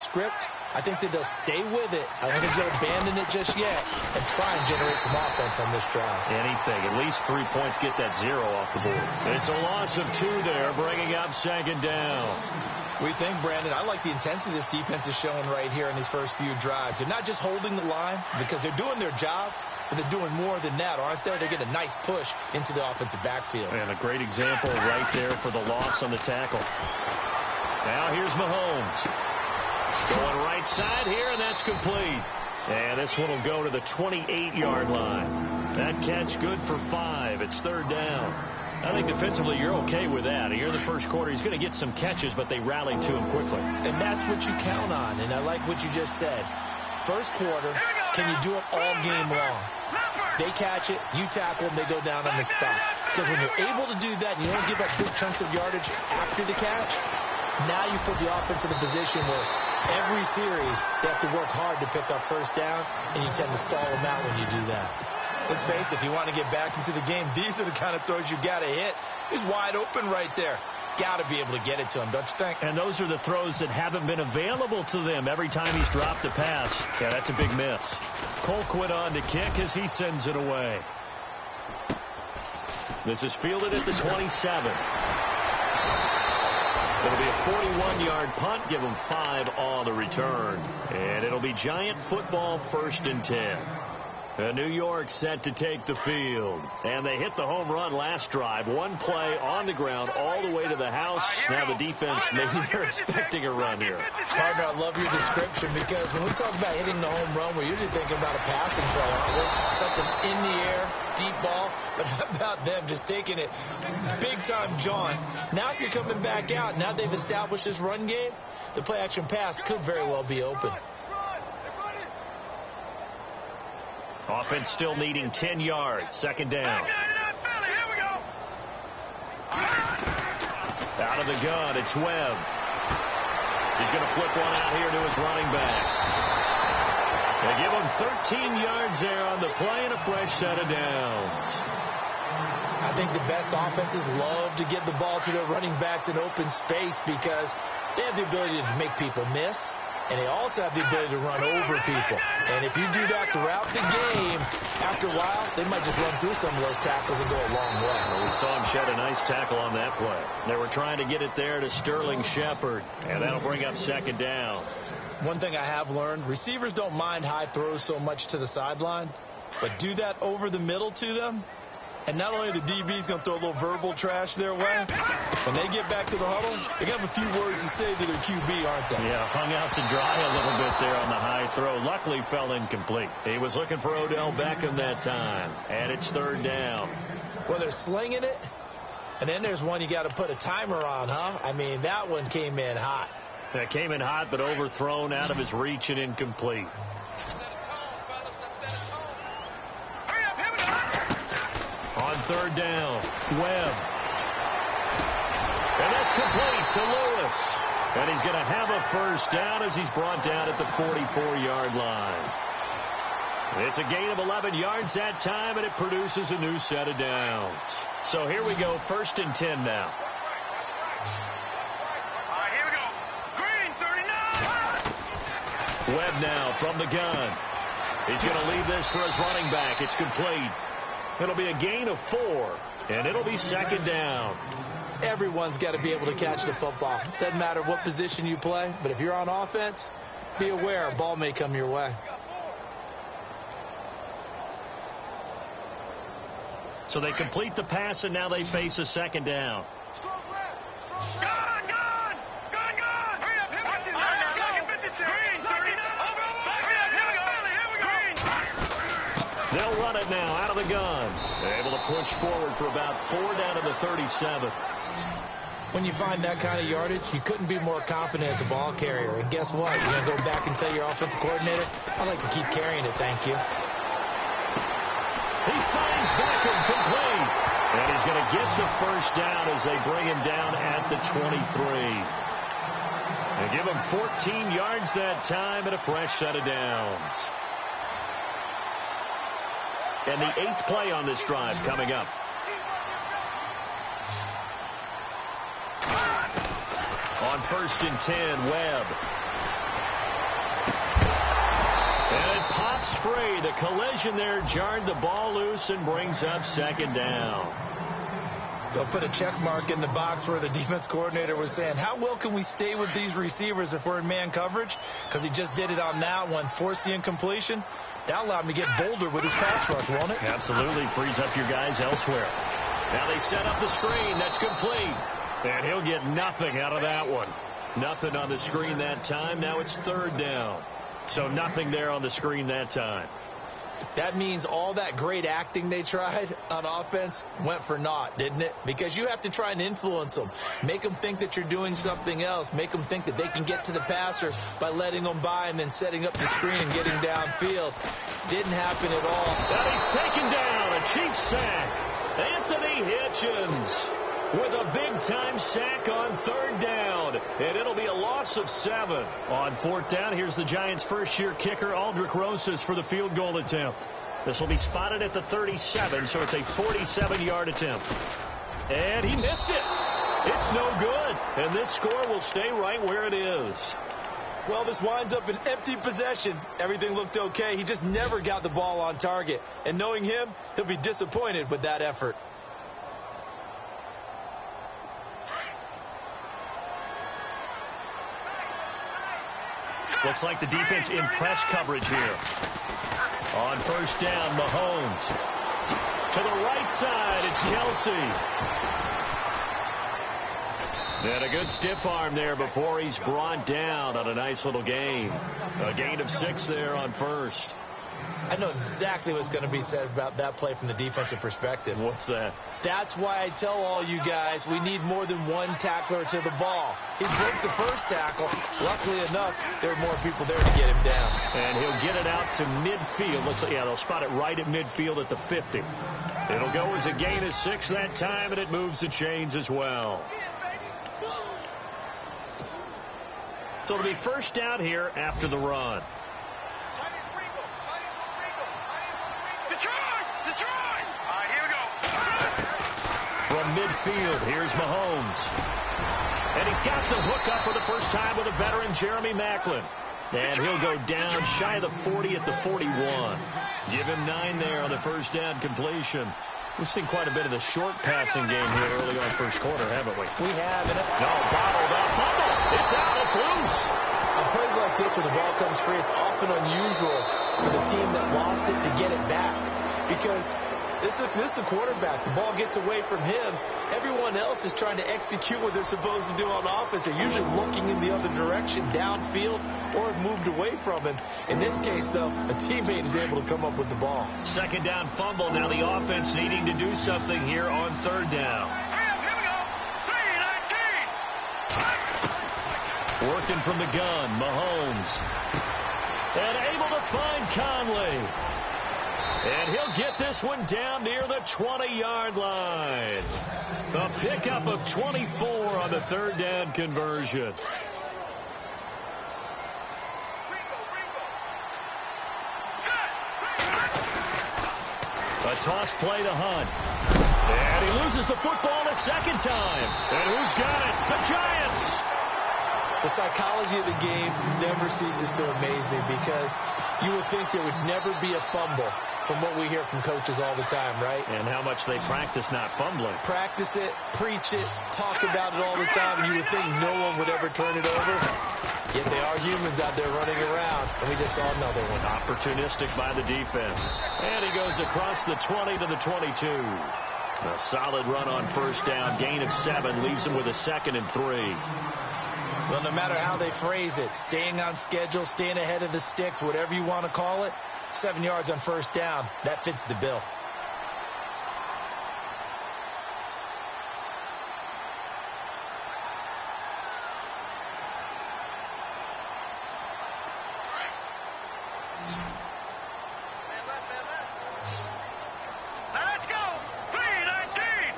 script, I think that they'll stay with it. I don't think they'll abandon it just yet and try and generate some offense on this drive. Anything. At least 3 points, get that 0 off the board. It's a loss of 2 there, bringing up second down. We think, Brandon, I like the intensity this defense is showing right here in these first few drives. They're not just holding the line because they're doing their job, but they're doing more than that, aren't they? They get a nice push into the offensive backfield. And a great example right there for the loss on the tackle. Now here's Mahomes. Going right side here, and that's complete. And this one will go to the 28-yard line. That catch good for 5. It's third down. I think defensively you're okay with that. Here in the first quarter, he's going to get some catches, but they rallied to him quickly. And that's what you count on, and I like what you just said. First quarter, can you do it all game long? They catch it, you tackle them, they go down on the spot. Because when you're able to do that and you don't give up big chunks of yardage after the catch, now you put the offense in a position where every series they have to work hard to pick up first downs, and you tend to stall them out when you do that. Let's face it, if you want to get back into the game, these are the kind of throws you got to hit. He's wide open right there. Got to be able to get it to him, don't you think? And those are the throws that haven't been available to them every time he's dropped a pass. Yeah, that's a big miss. Colquitt on to kick as he sends it away. This is fielded at the 27. It'll be a 41-yard punt. Give them 5 on the return. And it'll be Giant football, 1st and 10. New York set to take the field. And they hit the home run last drive. One play on the ground all the way to the house. Now the defense, maybe they're expecting a run here. Partner, I love your description because when we talk about hitting the home run, we're usually thinking about a passing play, aren't we? Something in the air, deep ball. But how about them just taking it big-time jaunt? Now if you're coming back out, now they've established this run game, the play-action pass could very well be open. Offense still needing 10 yards. Second down. Out of the gun, it's Webb. He's going to flip one out here to his running back. They give him 13 yards there on the play and a fresh set of downs. I think the best offenses love to get the ball to their running backs in open space because they have the ability to make people miss. And they also have the ability to run over people. And if you do that throughout the game, after a while, they might just run through some of those tackles and go a long way. Well, we saw him shed a nice tackle on that play. They were trying to get it there to Sterling Shepard, and that'll bring up second down. One thing I have learned, receivers don't mind high throws so much to the sideline, but do that over the middle to them, and not only the DB's going to throw a little verbal trash their way, when they get back to the huddle, they're going to have a few words to say to their QB, aren't they? Yeah, hung out to dry a little bit there on the high throw. Luckily fell incomplete. He was looking for Odell Beckham that time, and it's third down. Well, they're slinging it, and then there's one you got to put a timer on, huh? I mean, that one came in hot. That came in hot, but overthrown out of his reach and incomplete. On third down, Webb. And that's complete to Lewis. And he's going to have a first down as he's brought down at the 44-yard line. It's a gain of 11 yards that time, and it produces a new set of downs. So here we go, 1st and 10 now. Here we go. Green, 39. Webb now from the gun. He's going to leave this for his running back. It's complete. It'll be a gain of 4, and it'll be second down. Everyone's got to be able to catch the football. Doesn't matter what position you play, but if you're on offense, be aware a ball may come your way. So they complete the pass, and now they face a second down. They'll run it now out of the gun. They're able to push forward for about 4 down to the 37. When you find that kind of yardage, you couldn't be more confident as a ball carrier. And guess what? You're going to go back and tell your offensive coordinator, I'd like to keep carrying it, thank you. He finds Beckham complete. And he's going to get the first down as they bring him down at the 23. They give him 14 yards that time and a fresh set of downs. And the 8th play on this drive coming up. On 1st and 10, Webb. free. The collision there jarred the ball loose and brings up second down. They'll put a check mark in the box where the defense coordinator was saying, how well can we stay with these receivers if we're in man coverage? Because he just did it on that one, forced the incompletion. That allowed him to get bolder with his pass rush, won't it? Absolutely. Frees up your guys elsewhere. Now they set up the screen. That's complete. And he'll get nothing out of that one. Nothing on the screen that time. Now it's third down. So nothing there on the screen that time. That means all that great acting they tried on offense went for naught, didn't it? Because you have to try and influence them. Make them think that you're doing something else. Make them think that they can get to the passer by letting them by and then setting up the screen and getting downfield. Didn't happen at all. Now he's taken down. A cheap sack. Anthony Hitchens with a big-time sack on third down. And it'll be a loss of 7. On fourth down, here's the Giants' first-year kicker, Aldrich Rosas, for the field goal attempt. This will be spotted at the 37, so it's a 47-yard attempt. And he missed it. It's no good. And this score will stay right where it is. Well, this winds up an empty possession. Everything looked okay. He just never got the ball on target. And knowing him, he'll be disappointed with that effort. Looks like the defense in press coverage here. On first down, Mahomes. To the right side, it's Kelsey. And a good stiff arm there before he's brought down on a nice little gain. A gain of 6 there on first. I know exactly what's going to be said about that play from the defensive perspective. What's that? That's why I tell all you guys we need more than one tackler to the ball. He broke the first tackle. Luckily enough, there were more people there to get him down. And he'll get it out to midfield. Yeah, they'll spot it right at midfield at the 50. It'll go as a gain of 6 that time, and it moves the chains as well. So it'll be first down here after the run. From midfield, here's Mahomes. And he's got the hook up for the first time with a veteran, Jeremy Maclin. And he'll go down shy of the 40 at the 41. Give him 9 there on the first down completion. We've seen quite a bit of the short passing game here early on first quarter, haven't we? We have. No, bottled up. Fumble. It's out. It's loose. On plays like this where the ball comes free, it's often unusual for the team that lost it to get it back. Because this is the quarterback. The ball gets away from him. Everyone else is trying to execute what they're supposed to do on offense. They're usually looking in the other direction, downfield, or have moved away from him. In this case, though, a teammate is able to come up with the ball. Second down fumble. Now the offense needing to do something here on third down. Working from the gun, Mahomes. And able to find Conley. And he'll get this one down near the 20-yard line. A pickup of 24 on the third down conversion. A toss play to Hunt. And he loses the football a second time. And who's got it? The Giants. The psychology of the game never ceases to amaze me because you would think there would never be a fumble from what we hear from coaches all the time, right? And how much they practice not fumbling. Practice it, preach it, talk about it all the time, and you would think no one would ever turn it over. Yet they are humans out there running around, and we just saw another one. Opportunistic by the defense. And he goes across the 20 to the 22. A solid run on first down. Gain of 7 leaves him with a 2nd and 3. Well, no matter how they phrase it, staying on schedule, staying ahead of the sticks, whatever you want to call it, 7 yards on first down, that fits the bill. Let's go! 319!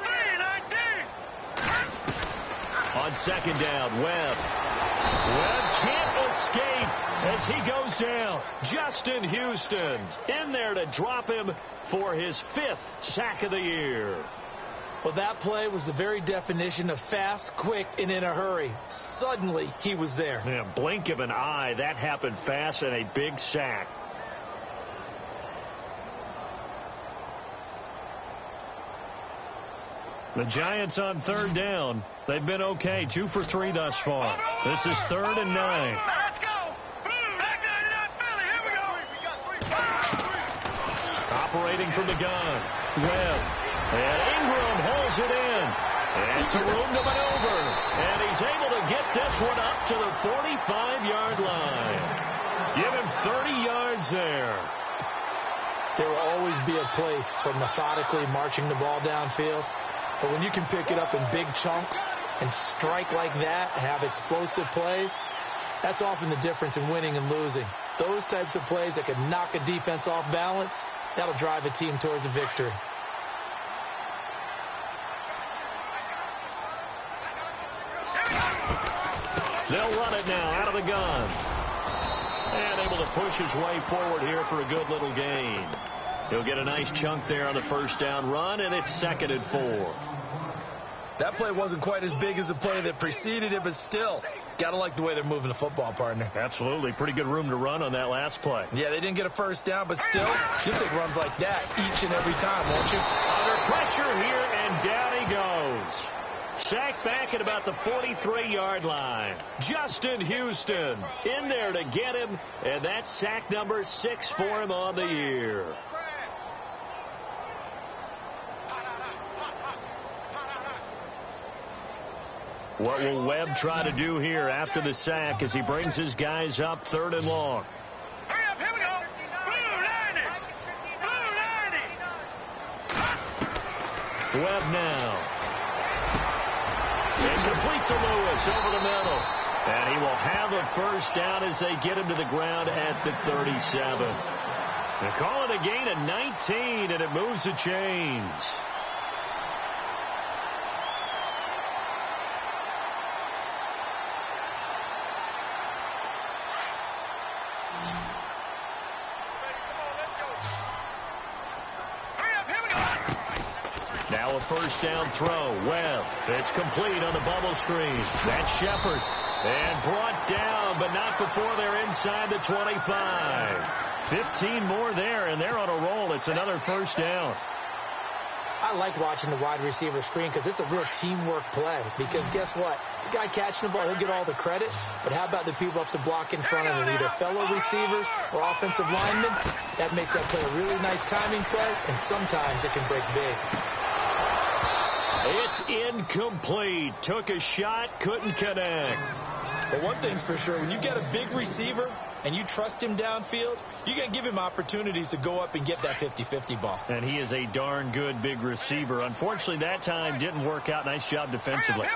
319! On second down, Webb. Webb can't escape as he goes down. Justin Houston in there to drop him for his 5th sack of the year. Well, that play was the very definition of fast, quick, and in a hurry. Suddenly, he was there. Yeah, blink of an eye. That happened fast and a big sack. The Giants on third down. They've been okay, 2 for 3 thus far. This is 3rd and 9. Let's go. Back 99 Philly. Here we go. Operating from the gun. Webb. And Ingram holds it in. And some room to maneuver. And he's able to get this one up to the 45-yard line. Give him 30 yards there. There will always be a place for methodically marching the ball downfield. But when you can pick it up in big chunks and strike like that, have explosive plays, that's often the difference in winning and losing. Those types of plays that can knock a defense off balance, that'll drive a team towards a victory. They'll run it now out of the gun. And able to push his way forward here for a good little gain. He'll get a nice chunk there on the first down run, and it's 2nd and 4. That play wasn't quite as big as the play that preceded it, but still, got to like the way they're moving the football, partner. Absolutely. Pretty good room to run on that last play. Yeah, they didn't get a first down, but still, you'll take runs like that each and every time, won't you? Under pressure here, and down he goes. Sacked back at about the 43-yard line. Justin Houston in there to get him, and that's sack number 6 for him on the year. What will Webb try to do here after the sack as he brings his guys up 3rd and long? Hurry up. Here we go. Blue 90. Blue 90. Webb now. Incomplete to Lewis over the middle. And he will have a first down as they get him to the ground at the 37. They call it a gain of 19, and it moves the chains. Now a first down throw. Webb. It's complete on the bubble screen. That's Shepard. And brought down, but not before they're inside the 25. 15 more there, and they're on a roll. It's another first down. I like watching the wide receiver screen because it's a real teamwork play. Because guess what? The guy catching the ball, he'll get all the credit. But how about the people up to block in front of him, either fellow receivers or offensive linemen? That makes that play a really nice timing play, and sometimes it can break big. It's incomplete. Took a shot, couldn't connect. But one thing's for sure, when you get a big receiver and you trust him downfield, you got to give him opportunities to go up and get that 50-50 ball. And he is a darn good big receiver. Unfortunately, that time didn't work out. Nice job defensively.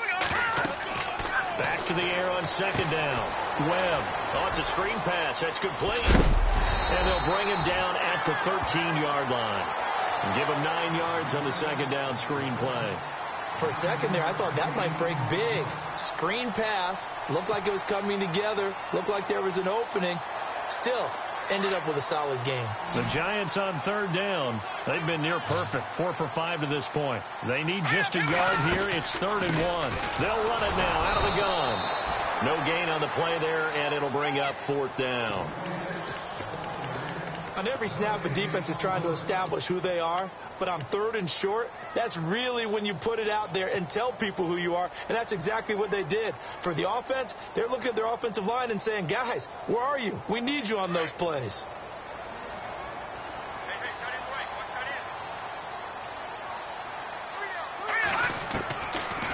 Back to the air on 2nd down. Webb. Oh, it's a screen pass. That's complete. And they'll bring him down at the 13-yard line. And give him 9 yards on the 2nd down screen play. For a second there, I thought that might break big. Screen pass. Looked like it was coming together. Looked like there was an opening. Still, ended up with a solid game. The Giants on 3rd down. They've been near perfect. 4 for 5 to this point. They need just a yard here. It's 3rd and 1. They'll run it now out of the gun. No gain on the play there, and it'll bring up 4th down. On every snap, a defense is trying to establish who they are. But on 3rd and short, that's really when you put it out there and tell people who you are. And that's exactly what they did. For the offense, they're looking at their offensive line and saying, guys, where are you? We need you on those plays.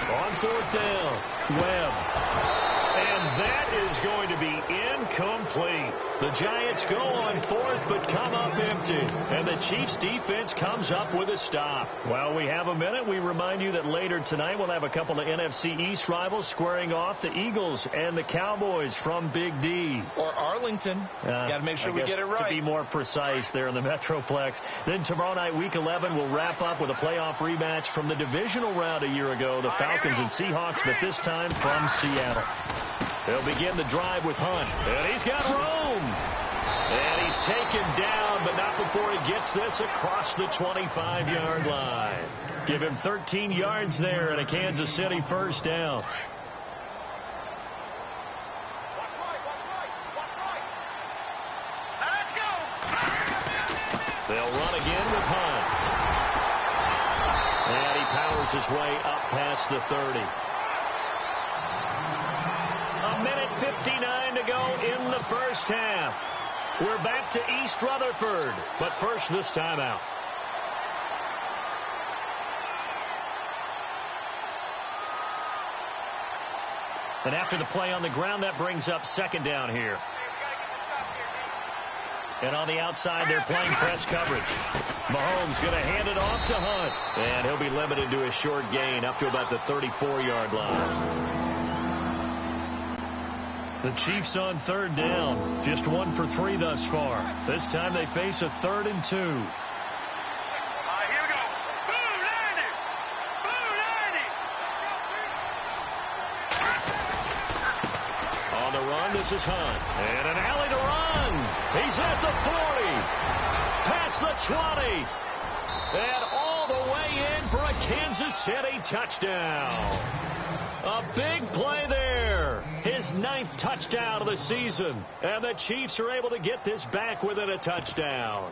On 4th down, Webb. And that is going to be incomplete. The Giants go on 4th, but come up empty. And the Chiefs' defense comes up with a stop. While we have a minute, we remind you that later tonight we'll have a couple of NFC East rivals squaring off, the Eagles and the Cowboys from Big D. Or Arlington. Got to make sure we get it right. To be more precise there in the Metroplex. Then tomorrow night, Week 11, we'll wrap up with a playoff rematch from the divisional round a year ago, the Falcons and Seahawks, but this time from Seattle. They'll begin the drive with Hunt. And he's got room. And he's taken down, but not before he gets this across the 25-yard line. Give him 13 yards there and a Kansas City first down. They'll run again with Hunt. And he powers his way up past the 30. A minute 59 to go in the first half. We're back to East Rutherford, but first this timeout. And after the play on the ground, that brings up second down here. And on the outside, they're playing press coverage. Mahomes going to hand it off to Hunt. And he'll be limited to a short gain up to about the 34-yard line. The Chiefs on third down. Just 1 for 3 thus far. This time they face a 3rd and 2. Here we go. Boom, Landy. Boom, Landy. On the run, this is Hunt. And an alley to run. He's at the 40. Past the 20. And all the way in for a Kansas City touchdown. A big play there. His 9th touchdown of the season. And the Chiefs are able to get this back within a touchdown.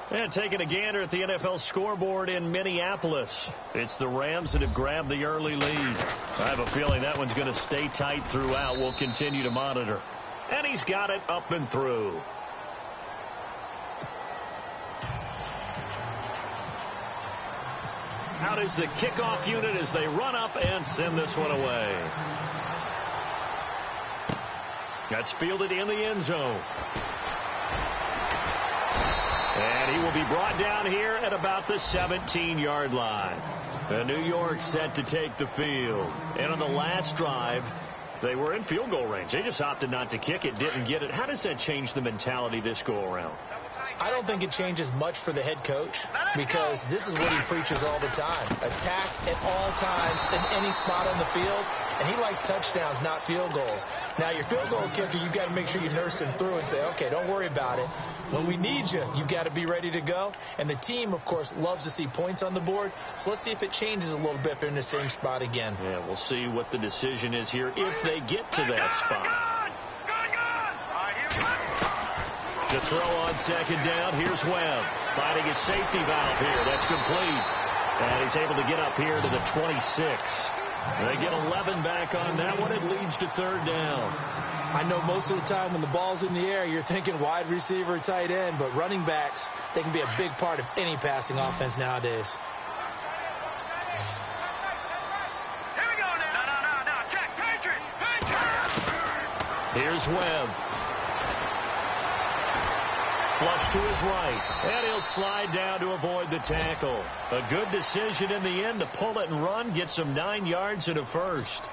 And taking a gander at the NFL scoreboard in Minneapolis. It's the Rams that have grabbed the early lead. I have a feeling that one's going to stay tight throughout. We'll continue to monitor. And he's got it up and through. Out is the kickoff unit as they run up and send this one away. That's fielded in the end zone. And he will be brought down here at about the 17-yard line. And New York set to take the field. And on the last drive, they were in field goal range. They just opted not to kick it, didn't get it. How does that change the mentality this go-around? I don't think it changes much for the head coach because this is what he preaches all the time. Attack at all times in any spot on the field, and he likes touchdowns, not field goals. Now, your field goal kicker, you've got to make sure you nurse him through and say, okay, don't worry about it. When we need you, you've got to be ready to go. And the team, of course, loves to see points on the board. So let's see if it changes a little bit if they're in the same spot again. Yeah, we'll see what the decision is here if they get to that spot. To throw on second down, here's Webb. Finding his safety valve here. That's complete. And he's able to get up here to the 26. They get 11 back on that one. It leads to third down. I know most of the time when the ball's in the air, you're thinking wide receiver, tight end, but running backs, they can be a big part of any passing offense nowadays. Here we go now. No. Check. Patriot. Here's Webb. Flush to his right, and he'll slide down to avoid the tackle. A good decision in the end to pull it and run, get some 9 yards and a first.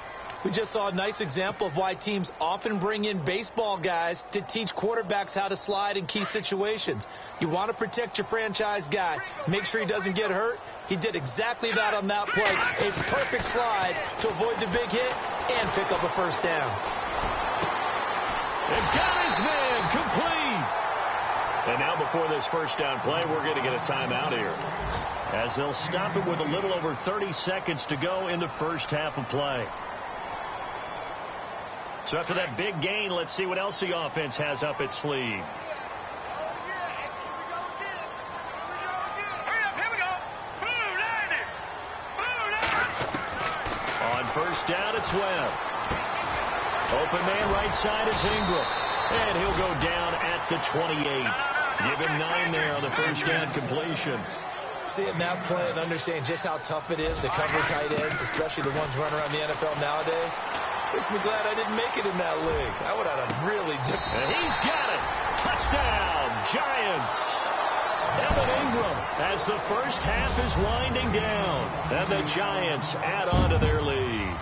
We just saw a nice example of why teams often bring in baseball guys to teach quarterbacks how to slide in key situations. You want to protect your franchise guy. Make sure he doesn't get hurt. He did exactly that on that play. A perfect slide to avoid the big hit and pick up a first down. And got his man complete. And now before this first down play, we're going to get a timeout here, as they'll stop it with a little over 30 seconds to go in the first half of play. So after that big gain, let's see what else the offense has up its sleeve. Here we go. Boom, Landy. On first down, it's Webb. Open man right side is Ingram. And he'll go down at the 28. Give him 9 there on the first down completion. Seeing that play and understanding just how tough it is to cover tight ends, especially the ones running around the NFL nowadays, makes me glad I didn't make it in that league. I would have had a really difficult. And he's got it. Touchdown, Giants. Evan Ingram as the first half is winding down. And the Giants add on to their lead.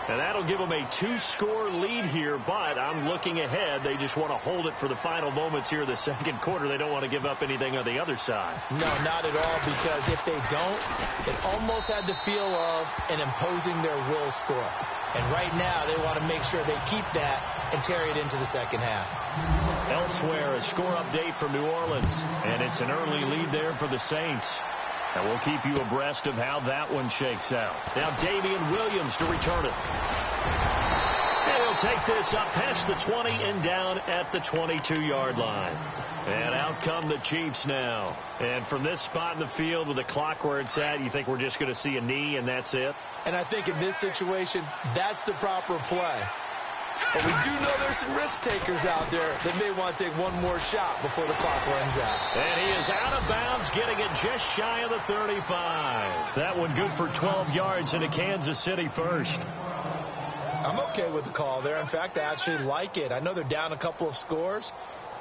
And that'll give them a 2-score lead here, but I'm looking ahead. They just want to hold it for the final moments here in the second quarter. They don't want to give up anything on the other side. No, not at all, because if they don't, it almost had the feel of an imposing their will score. And right now, they want to make sure they keep that and carry it into the second half. Elsewhere, a score update from New Orleans, and it's an early lead there for the Saints. And we'll keep you abreast of how that one shakes out. Now Damian Williams to return it. And he'll take this up past the 20 and down at the 22-yard line. And out come the Chiefs now. And from this spot in the field with the clock where it's at, you think we're just going to see a knee and that's it? And I think in this situation, that's the proper play. But we do know there's some risk takers out there that may want to take one more shot before the clock runs out. And he is out of bounds, getting it just shy of the 35. That one good for 12 yards into Kansas City first. I'm okay with the call there. In fact, I actually like it. I know they're down a couple of scores,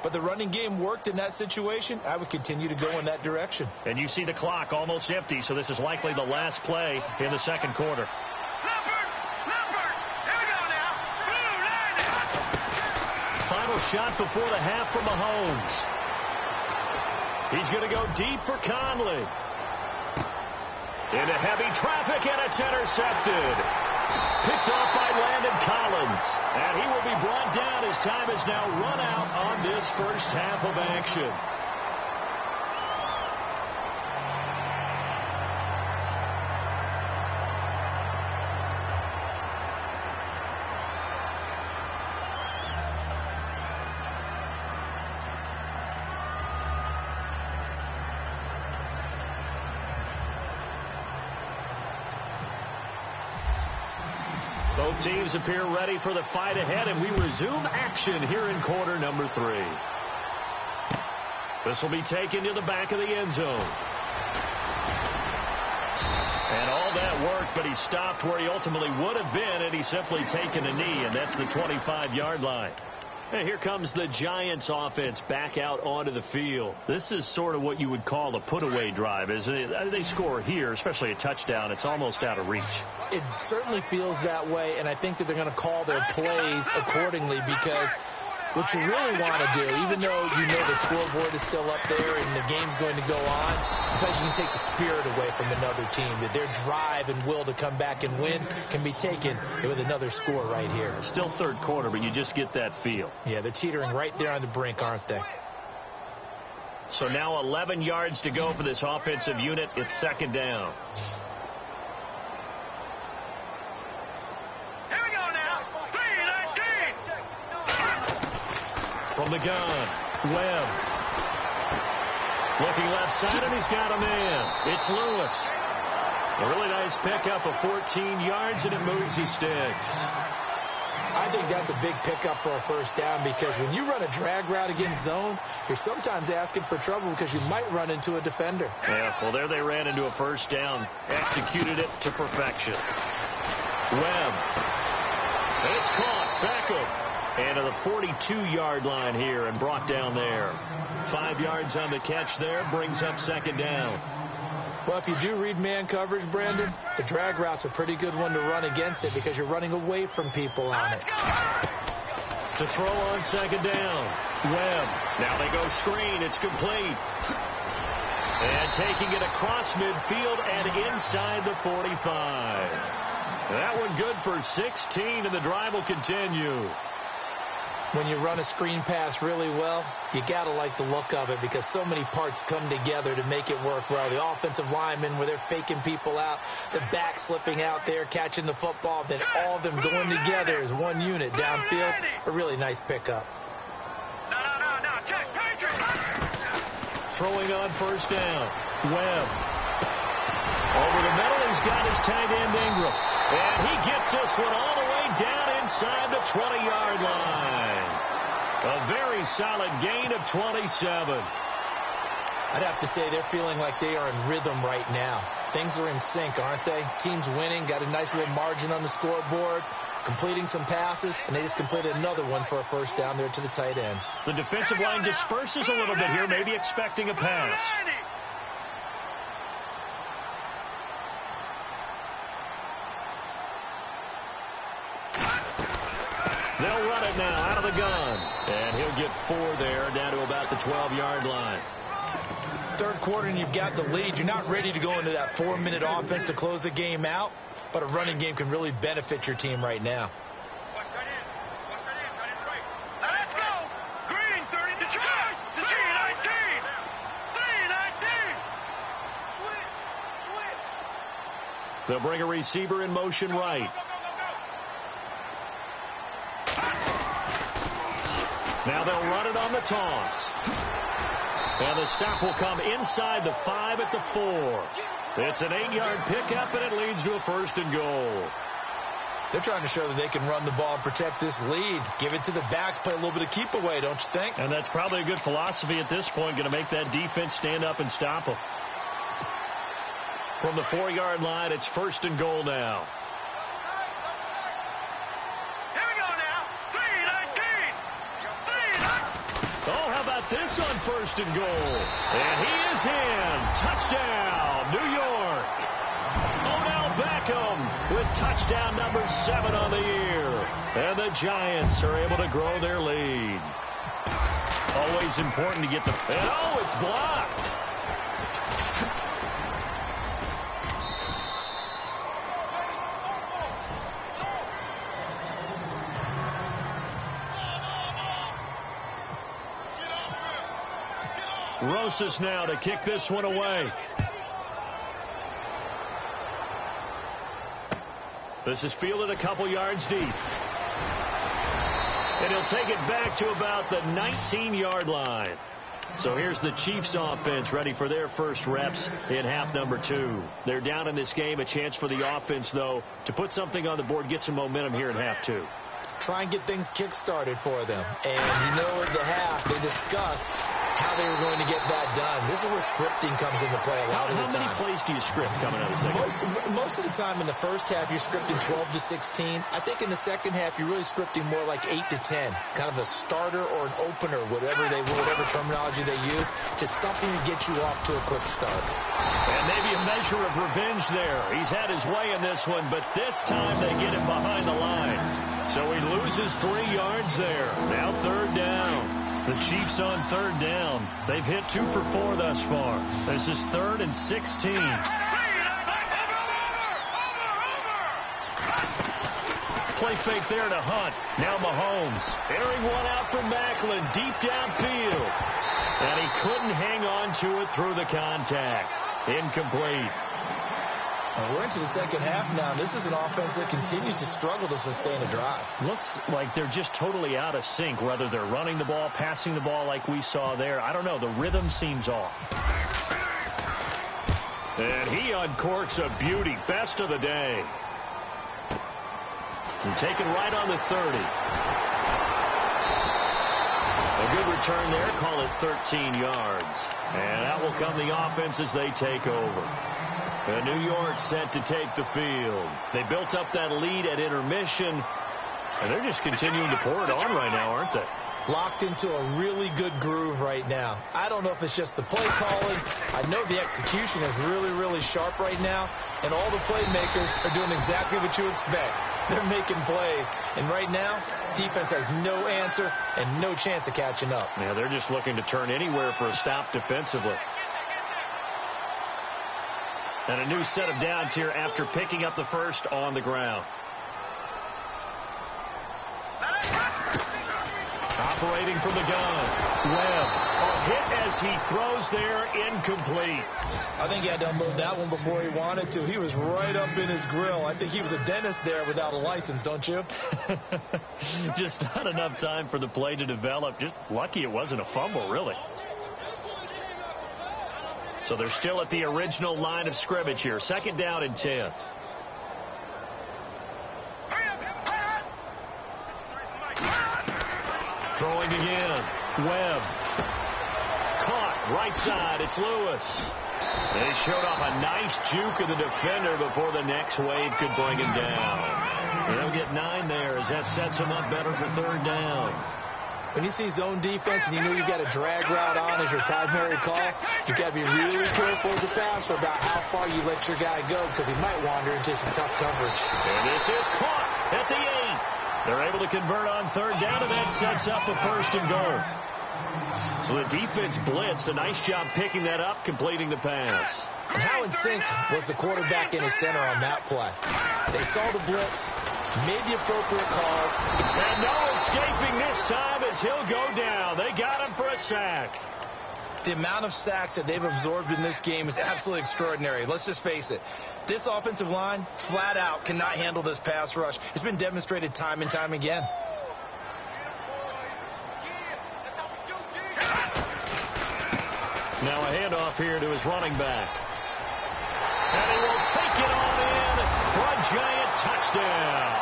but the running game worked in that situation. I would continue to go in that direction. And you see the clock almost empty, so this is likely the last play in the second quarter. Final shot before the half from Mahomes. He's going to go deep for Conley. Into heavy traffic, and it's intercepted. Picked off by Landon Collins. And he will be brought down as time is now run out on this first half of action. Both teams appear ready for the fight ahead, and we resume action here in quarter number 3. This will be taken to the back of the end zone. And all that work, but he stopped where he ultimately would have been, and he's simply taken a knee, and that's the 25-yard line. And here comes the Giants offense back out onto the field. This is sort of what you would call a put-away drive, isn't it? They score here, especially a touchdown. It's almost out of reach. It certainly feels that way, and I think that they're going to call their plays accordingly, because what you really want to do, even though you know the scoreboard is still up there and the game's going to go on, but you can take the spirit away from another team. That their drive and will to come back and win can be taken with another score right here. Still third quarter, but you just get that feel. Yeah, they're teetering right there on the brink, aren't they? So now 11 yards to go for this offensive unit. It's second down. From the gun, Webb. Looking left side, and he's got a man. It's Lewis. A really nice pickup of 14 yards, and it moves his sticks. I think that's a big pickup for a first down, because when you run a drag route against zone, you're sometimes asking for trouble because you might run into a defender. Yeah, well, there they ran into a first down. Executed it to perfection. Webb. And it's caught. Beckham. And to the 42-yard line here and brought down there. 5 yards on the catch there, brings up second down. Well, if you do read man coverage, Brandon, the drag route's a pretty good one to run against it because you're running away from people on it. To throw on second down, Webb. Now they go screen. It's complete. And taking it across midfield and inside the 45. That one good for 16, and the drive will continue. When you run a screen pass really well, you got to like the look of it because so many parts come together to make it work well. The offensive linemen, where they're faking people out, the back slipping out there, catching the football, then all of them going together as one unit downfield. A really nice pickup. Throwing on first down. Webb. Over the middle, he's got his tight end Ingram. And he gets this one all the way down inside the 20-yard line. A very solid gain of 27. I'd have to say they're feeling like they are in rhythm right now. Things are in sync, aren't they? Team's winning, got a nice little margin on the scoreboard, completing some passes, and they just completed another one for a first down there to the tight end. The defensive line disperses a little bit here, maybe expecting a pass. They'll run it now out of the gun. And he'll get 4 there, down to about the 12-yard line. Third quarter and you've got the lead. You're not ready to go into that 4-minute offense to close the game out, but a running game can really benefit your team right now. Let's go! Green 30 to charge! To G19! They'll bring a receiver in motion right. Now they'll run it on the toss. And the stop will come inside the 5 at the 4. It's an 8-yard pickup, and it leads to a 1st and goal. They're trying to show that they can run the ball and protect this lead. Give it to the backs, play a little bit of keep away, don't you think? And that's probably a good philosophy at this point, going to make that defense stand up and stop them. From the 4-yard line, it's 1st and goal now. Here we go now. 3-19. Oh, how about this on 1st and goal? And he is in. Touchdown, New York. Odell Beckham with touchdown number 7 on the year. And the Giants are able to grow their lead. Always important to get the... And oh, it's blocked. Rosas now to kick this one away. This is fielded a couple yards deep. And he'll take it back to about the 19-yard line. So here's the Chiefs offense ready for their first reps in half number 2. They're down in this game. A chance for the offense, though, to put something on the board, get some momentum here in half 2. Try and get things kick-started for them. And you know at the half, they discussed how they were going to get that done. This is where scripting comes into play a lot of the time. How many plays do you script coming out of the second? Most of the time in the first half, you're scripting 12 to 16. I think in the second half, you're really scripting more like 8 to 10. Kind of a starter or an opener, whatever terminology they use, just something to get you off to a quick start. And maybe a measure of revenge there. He's had his way in this one, but this time they get him behind the line. So he loses 3 yards there. Now 3rd down. The Chiefs on 3rd down. They've hit 2 for 4 thus far. This is 3rd and 16. Play fake there to Hunt. Now Mahomes. Airing one out from Macklin. Deep downfield. And he couldn't hang on to it through the contact. Incomplete. We're into the second half now. This is an offense that continues to struggle to sustain a drive. Looks like they're just totally out of sync, whether they're running the ball, passing the ball like we saw there. I don't know. The rhythm seems off. And he uncorks a beauty. Best of the day. And taken right on the 30. A good return there. Call it 13 yards. And out will come the offense as they take over. And New York set to take the field. They built up that lead at intermission, and they're just continuing to pour it on right now, aren't they? Locked into a really good groove right now. I don't know if it's just the play calling. I know the execution is really, really sharp right now, and all the playmakers are doing exactly what you expect. They're making plays, and right now, defense has no answer and no chance of catching up. Yeah, they're just looking to turn anywhere for a stop defensively. And a new set of downs here after picking up the first on the ground. Operating from the gun. Webb. A hit as he throws there, incomplete. I think he had to unload that one before he wanted to. He was right up in his grill. I think he was a dentist there without a license, don't you? Just not enough time for the play to develop. Just lucky it wasn't a fumble, really. So they're still at the original line of scrimmage here. 2nd down and 10. Throwing again. Webb. Caught. Right side. It's Lewis. They showed off a nice juke of the defender before the next wave could bring him down. They'll get 9 there as that sets him up better for 3rd down. When you see zone defense and you know you've got a drag route on as your primary call, you've got to be really careful as a passer about how far you let your guy go because he might wander into some tough coverage. And this is caught at the 8. They're able to convert on 3rd down, and that sets up a 1st and goal. So the defense blitzed. A nice job picking that up, completing the pass. And how in sync was the quarterback and his center on that play? They saw the blitz, made the appropriate calls. And no escaping this time as he'll go down. They got him for a sack. The amount of sacks that they've absorbed in this game is absolutely extraordinary. Let's just face it. This offensive line, flat out, cannot handle this pass rush. It's been demonstrated time and time again. handoff here to his running back. And he will take it on in for a giant touchdown.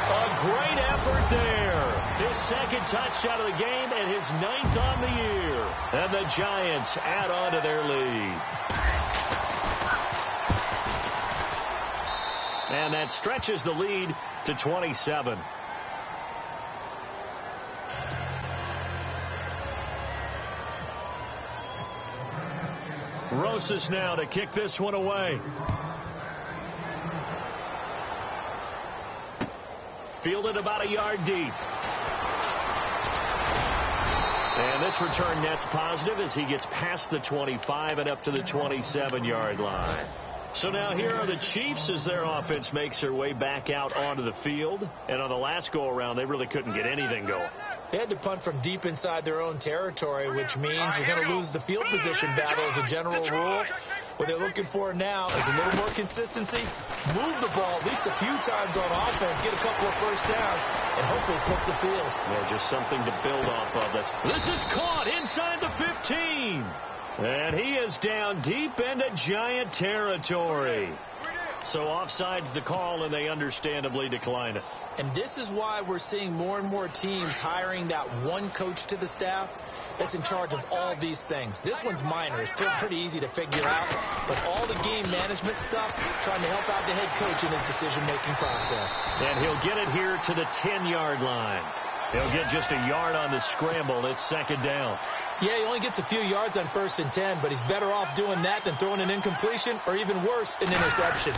A great effort there. His second touchdown of the game and his 9th on the year. And the Giants add on to their lead. And that stretches the lead to 27. Rosas now to kick this one away. Fielded about a yard deep. And this return net's positive as he gets past the 25 and up to the 27-yard line. So now here are the Chiefs as their offense makes their way back out onto the field. And on the last go-around, they really couldn't get anything going. They had to punt from deep inside their own territory, which means you're going to lose the field position battle as a general rule. What they're looking for now is a little more consistency, move the ball at least a few times on offense, get a couple of first downs, and hopefully flip the field. Yeah, just something to build off of. This is caught inside the 15. And he is down deep into Giant territory. So offside's the call, and they understandably decline it. And this is why we're seeing more and more teams hiring that one coach to the staff that's in charge of all these things. This one's minor. It's still pretty easy to figure out. But all the game management stuff, trying to help out the head coach in his decision-making process. And he'll get it here to the 10-yard line. He'll get just a yard on the scramble. It's second down. Yeah, he only gets a few yards on 1st and 10, but he's better off doing that than throwing an incompletion or even worse, an interception.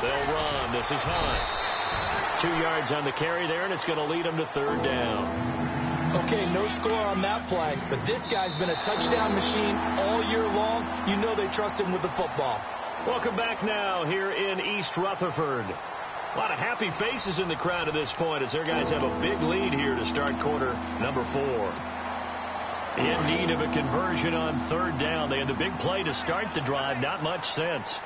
They'll run. This is Hunt. 2 yards on the carry there, and it's going to lead him to third down. Okay, no score on that play, but this guy's been a touchdown machine all year long. You know they trust him with the football. Welcome back now here in East Rutherford. A lot of happy faces in the crowd at this point as their guys have a big lead here to start quarter number 4. In need of a conversion on third down. They had the big play to start the drive. Not much sense.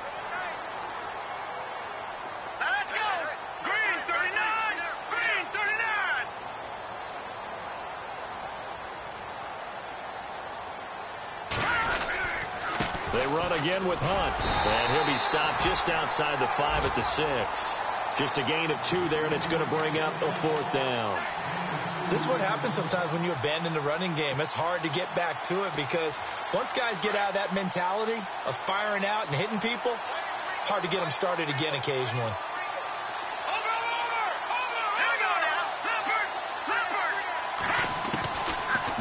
Let's go. Green 39. Green 39. They run again with Hunt. And he'll be stopped just outside the 5 at the 6. Just a gain of 2 there, and it's going to bring up a 4th down. This is what happens sometimes when you abandon the running game. It's hard to get back to it because once guys get out of that mentality of firing out and hitting people, hard to get them started again occasionally. Over. Here we go now. Leopard.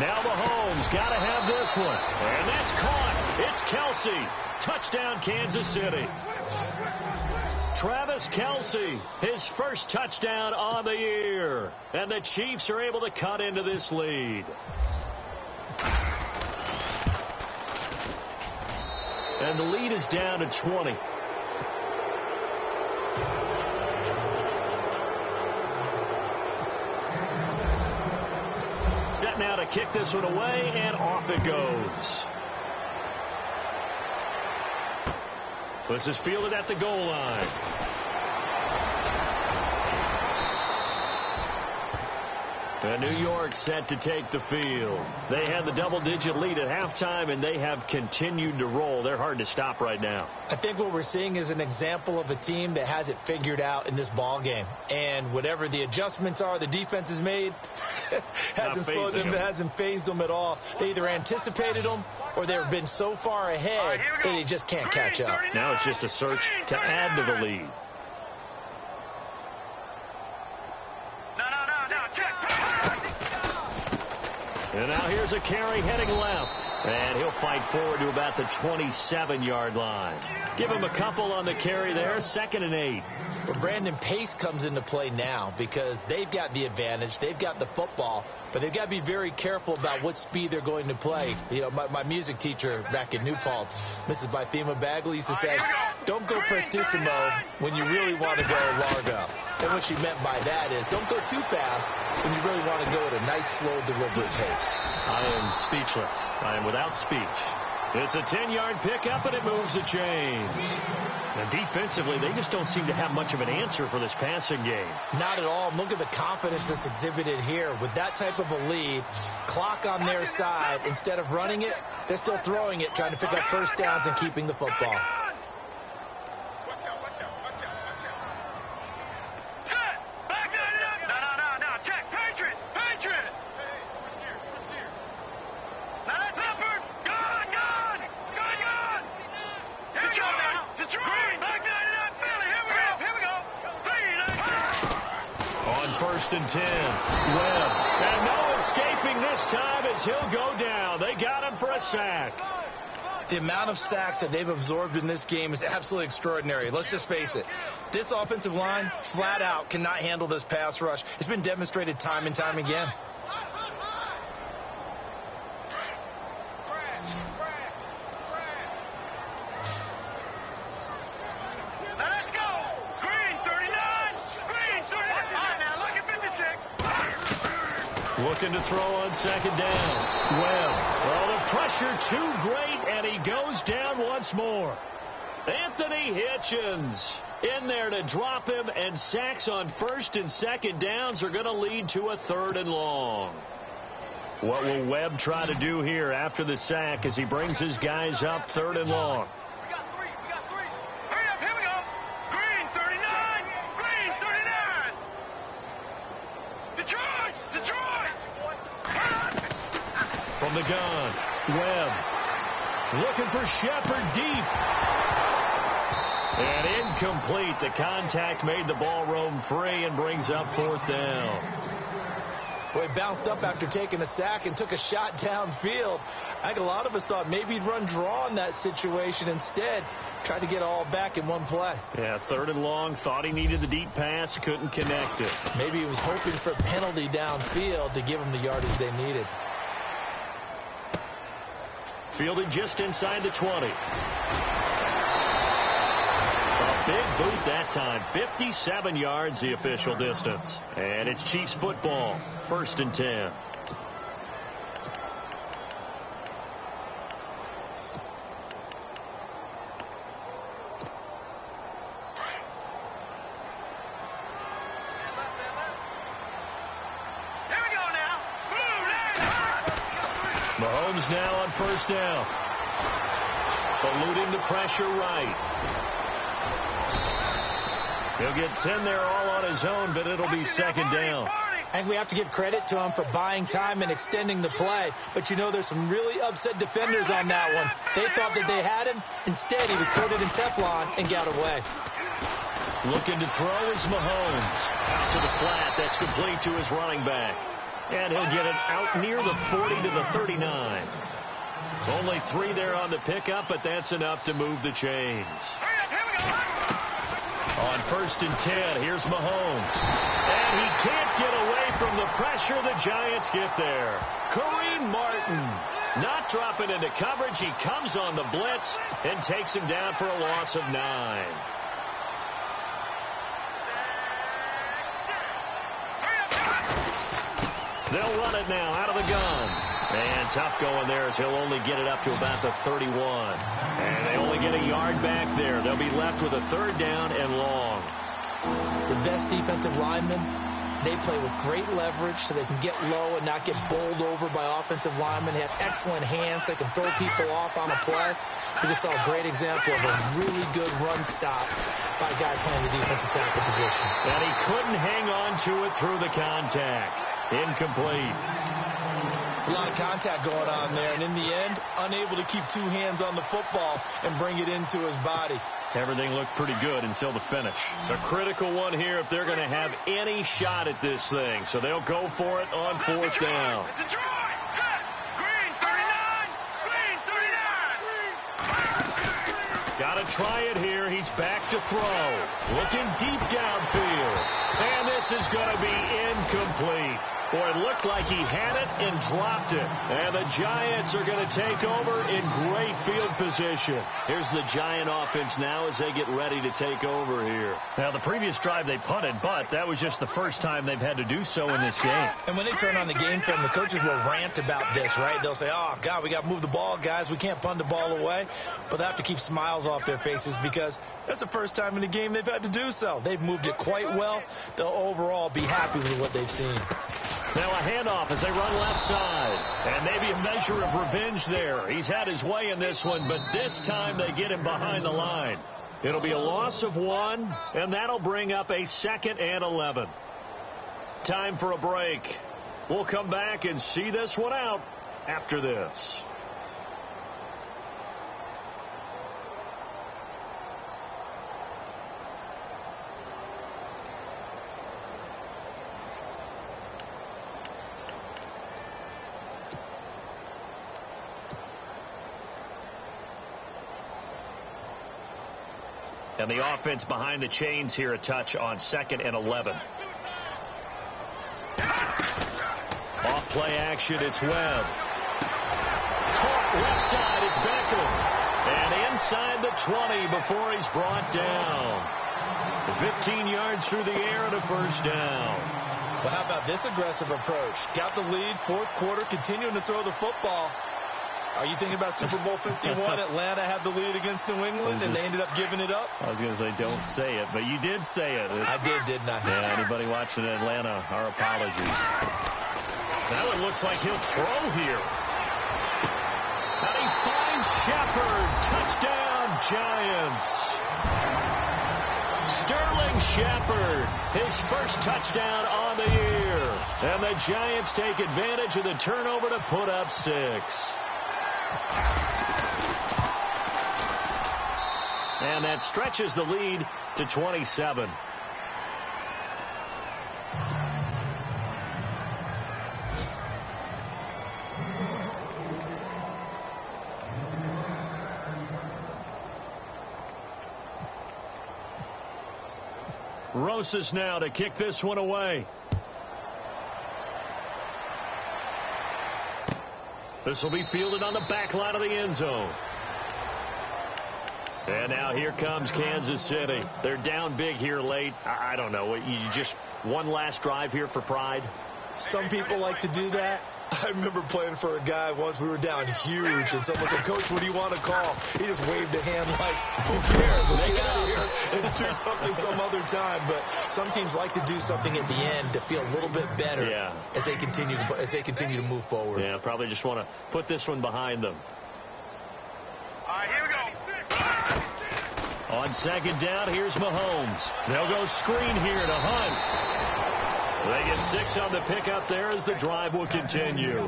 Now Mahomes got to have this one. And that's caught. It's Kelsey. Touchdown, Kansas City. Travis Kelsey, his first touchdown on the year. And the Chiefs are able to cut into this lead. And the lead is down to 20. Set now to kick this one away, and off it goes. This is fielded at the goal line. And New York set to take the field. They had the double-digit lead at halftime, and they have continued to roll. They're hard to stop right now. I think what we're seeing is an example of a team that has it figured out in this ball game. And whatever the adjustments are the defense has made, hasn't slowed them, hasn't phased them at all. They either anticipated them or they've been so far ahead that they just can't catch up. Now it's just a search to add to the lead. And now here's a carry heading left. And he'll fight forward to about the 27-yard line. Give him a couple on the carry there. 2nd and 8. But Brandon, pace comes into play now because they've got the advantage. They've got the football. But they've got to be very careful about what speed they're going to play. You know, my music teacher back in New Paltz, Mrs. Bythema Bagley, used to say, don't go prestissimo when you really want to go largo. And what she meant by that is don't go too fast when you really want to go at a nice, slow, deliberate pace. I am speechless. I am without speech. It's a 10-yard pickup, and it moves the chains. Now, defensively, they just don't seem to have much of an answer for this passing game. Not at all. Look at the confidence that's exhibited here. With that type of a lead, clock on their side, instead of running it, they're still throwing it, trying to pick up first downs and keeping the football. First and 10. Webb. And no escaping this time as he'll go down. They got him for a sack. The amount of sacks that they've absorbed in this game is absolutely extraordinary. Let's just face it. This offensive line, flat out, cannot handle this pass rush. It's been demonstrated time and time again. Looking to throw on second down. Well, the pressure too great, and he goes down once more. Anthony Hitchens in there to drop him, and sacks on first and second downs are going to lead to a 3rd and long. What will Webb try to do here after the sack as he brings his guys up 3rd and long? From the gun, Webb looking for Shepard deep. And incomplete. The contact made the ball roam free and brings up 4th down. Well, he bounced up after taking a sack and took a shot downfield. I think a lot of us thought maybe he'd run draw in that situation. Instead, tried to get all back in one play. Yeah, 3rd and long. Thought he needed the deep pass. Couldn't connect it. Maybe he was hoping for a penalty downfield to give him the yardage they needed. Fielded just inside the 20. A big boot that time. 57 yards the official distance. And it's Chiefs football. 1st and 10. Mahomes now on first down. Eluding the pressure right. He'll get 10 there all on his own, but it'll be second down. I think we have to give credit to him for buying time and extending the play. But, you know, there's some really upset defenders on that one. They thought that they had him. Instead, he was coated in Teflon and got away. Looking to throw is Mahomes. Out to the flat. That's complete to his running back. And he'll get it out near the 40 to the 39. Only 3 there on the pickup, but that's enough to move the chains. On first and 10, here's Mahomes. And he can't get away from the pressure. The Giants get there. Kareem Martin not dropping into coverage. He comes on the blitz and takes him down for a loss of 9. They'll run it now out of the gun. And tough going there as he'll only get it up to about the 31. And they only get a yard back there. They'll be left with a 3rd down and long. The best defensive linemen, they play with great leverage so they can get low and not get bowled over by offensive linemen. They have excellent hands. They can throw people off on a play. We just saw a great example of a really good run stop by a guy playing the defensive tackle position. And he couldn't hang on to it through the contact. Incomplete. It's a lot of contact going on there, and in the end, unable to keep 2 hands on the football and bring it into his body. Everything looked pretty good until the finish. A critical one here if they're going to have any shot at this thing. So they'll go for it on 4th down. Got to try it here. He's back to throw. Looking deep downfield. And this is going to be incomplete. Boy, it looked like he had it and dropped it. And the Giants are going to take over in great field position. Here's the Giant offense now as they get ready to take over here. Now, the previous drive they punted, but that was just the first time they've had to do so in this game. And when they turn on the game film, the coaches will rant about this, right? They'll say, oh, God, we got to move the ball, guys. We can't punt the ball away. But they have to keep smiles off their faces because that's the first time in the game they've had to do so. They've moved it quite well. They'll overall be happy with what they've seen. Now a handoff as they run left side. And maybe a measure of revenge there. He's had his way in this one, but this time they get him behind the line. It'll be a loss of 1, and that'll bring up a 2nd and 11. Time for a break. We'll come back and see this one out after this. And the offense behind the chains here a touch on 2nd and 11. Off play action, it's Webb. Caught left side, it's Beckham. And inside the 20 before he's brought down. 15 yards through the air and a first down. Well, how about this aggressive approach? Got the lead, 4th quarter, continuing to throw the football. Are you thinking about Super Bowl 51? Atlanta had the lead against New England, and they ended up giving it up? I was going to say, don't say it, but you did say it. I did, didn't I? Yeah, anybody watching Atlanta, our apologies. That one looks like he'll throw here. And he finds Shepard. Touchdown, Giants. Sterling Shepard, his first touchdown on the year. And the Giants take advantage of the turnover to put up 6. And that stretches the lead to 27. Rosas now to kick this one away. This will be fielded on the back line of the end zone. And now here comes Kansas City. They're down big here late. I don't know. You just one last drive here for pride? Some people like to do that. I remember playing for a guy once. We were down huge, and someone said, Coach, what do you want to call? He just waved a hand like, who cares? Let's get out of here and do something some other time. But some teams like to do something at the end to feel a little bit better as they continue to move forward. Yeah, probably just want to put this one behind them. All right, here we go. On 2nd down, here's Mahomes. They'll go screen here to Hunt. They get 6 on the pickup there as the drive will continue.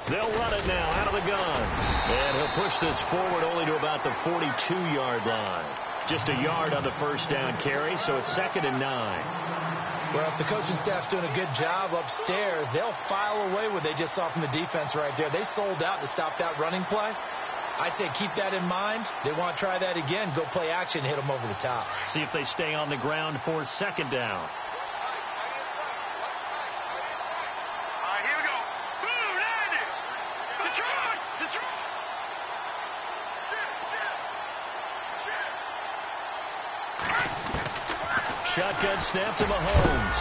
They'll run it now out of the gun. And he'll push this forward only to about the 42-yard line. Just a yard on the first down carry, so it's 2nd and 9. Well, if the coaching staff's doing a good job upstairs, they'll file away what they just saw from the defense right there. They sold out to stop that running play. I'd say keep that in mind. They want to try that again. Go play action, hit them over the top. See if they stay on the ground for 2nd down. All right, here we go. Boom, there it is. Detroit, Detroit. Shotgun snap to Mahomes.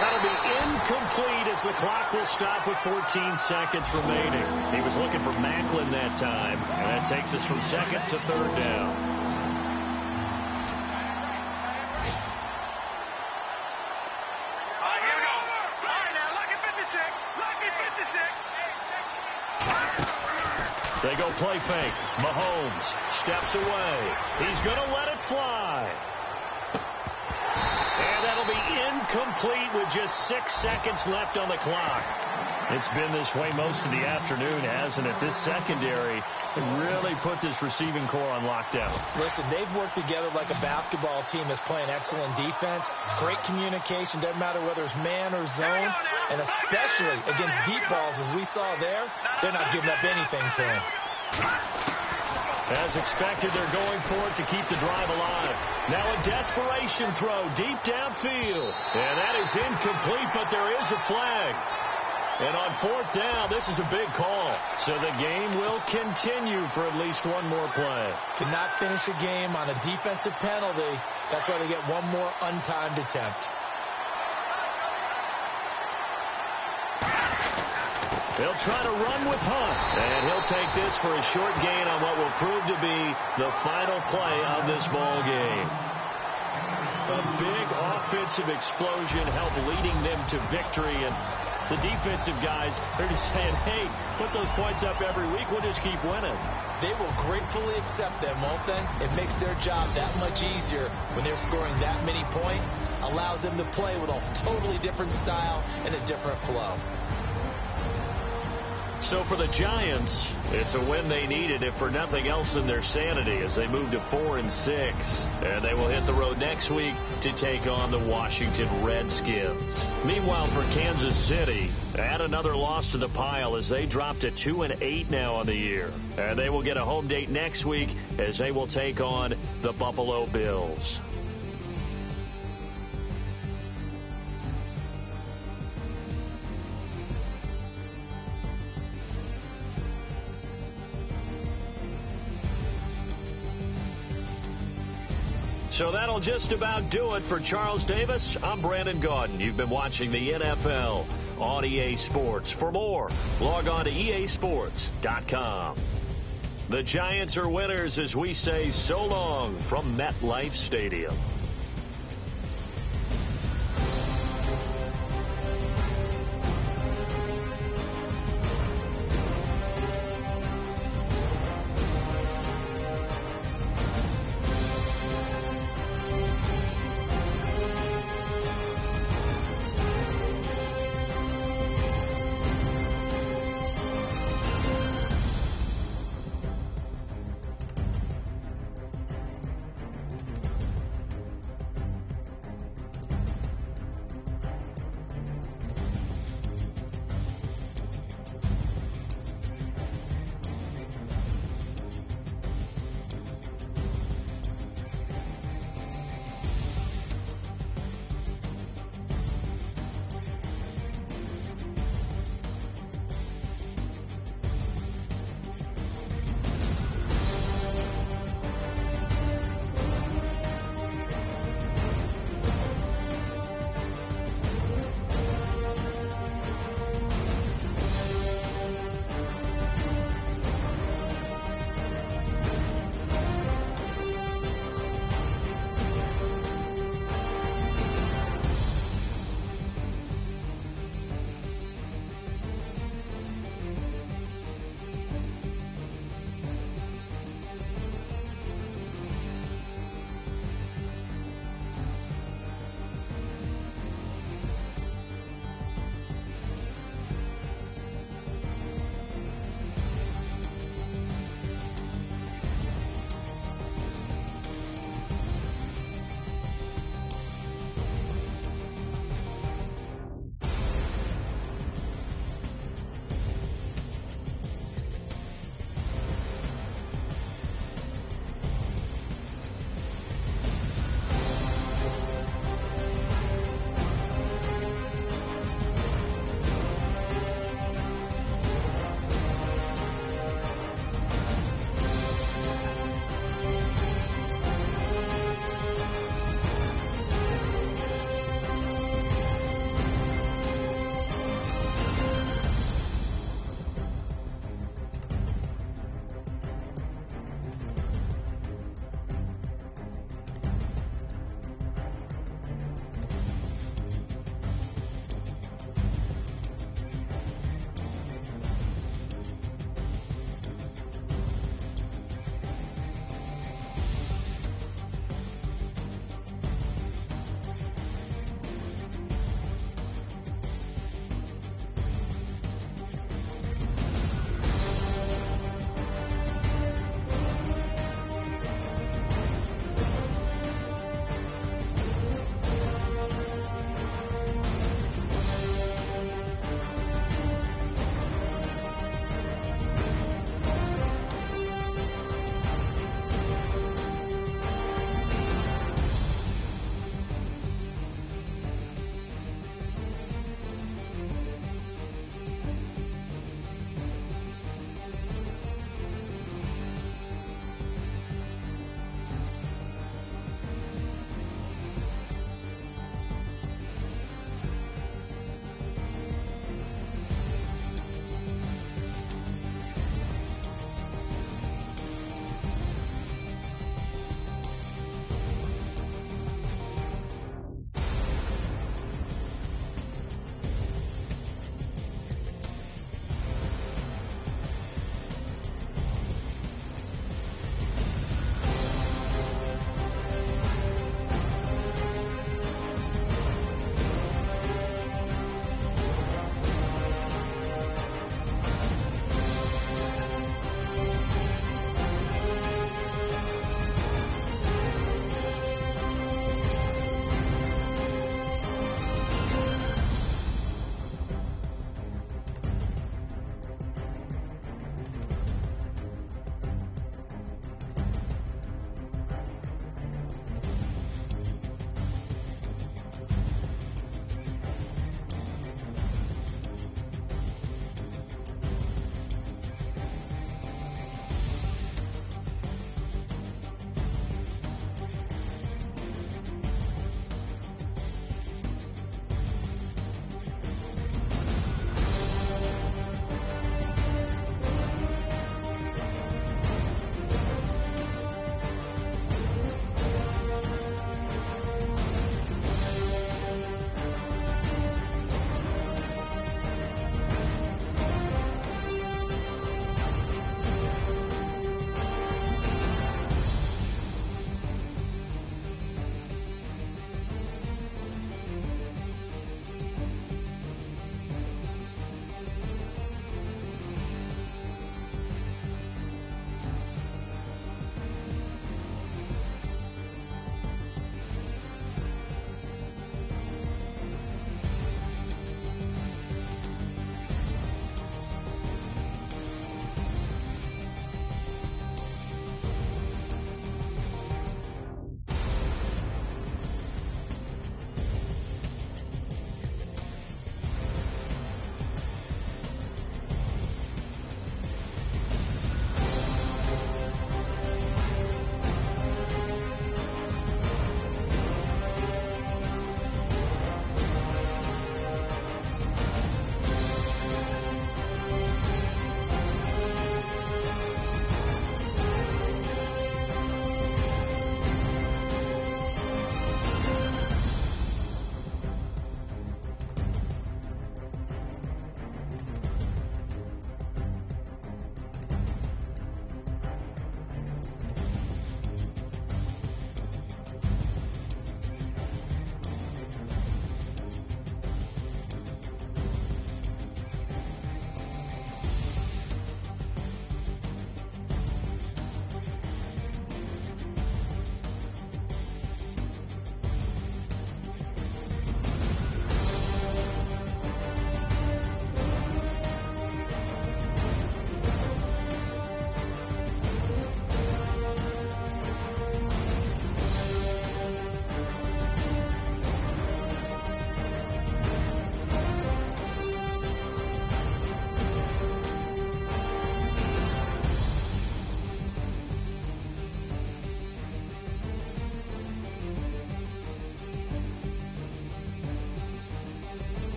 That'll be incomplete as the clock will stop with 14 seconds remaining. He was looking for Macklin that time, and that takes us from 2nd to 3rd down. All right, here we go. All right, now, lucky 56. Lucky 56. They go play fake. Mahomes steps away. He's going to let it fly. And that'll be incomplete with just 6 seconds left on the clock. It's been this way most of the afternoon, hasn't it? This secondary really put this receiving core on lockdown. Listen, they've worked together like a basketball team that's playing excellent defense, great communication, doesn't matter whether it's man or zone, and especially against deep balls, as we saw there, they're not giving up anything to him. As expected, they're going for it to keep the drive alive. Now a desperation throw deep downfield. And that is incomplete, but there is a flag. And on 4th down, this is a big call. So the game will continue for at least one more play. Cannot finish a game on a defensive penalty. That's why they get one more untimed attempt. They'll try to run with Hunt. And he'll take this for a short gain on what will prove to be the final play of this ball game. A big offensive explosion helped leading them to victory. And the defensive guys, they're just saying, hey, put those points up every week. We'll just keep winning. They will gratefully accept them, won't they? It makes their job that much easier when they're scoring that many points. Allows them to play with a totally different style and a different flow. So for the Giants, it's a win they needed, if for nothing else in their sanity, as they move to 4-6. And they will hit the road next week to take on the Washington Redskins. Meanwhile, for Kansas City, add another loss to the pile as they drop to 2-8 now on the year. And they will get a home date next week as they will take on the Buffalo Bills. So that'll just about do it for Charles Davis. I'm Brandon Gaudin. You've been watching the NFL on EA Sports. For more, log on to easports.com. The Giants are winners as we say so long from MetLife Stadium.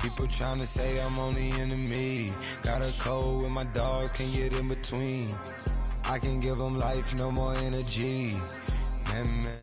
People trying to say I'm only enemy. Got a code with my dogs, can't get in between. I can give them life, no more energy. Man.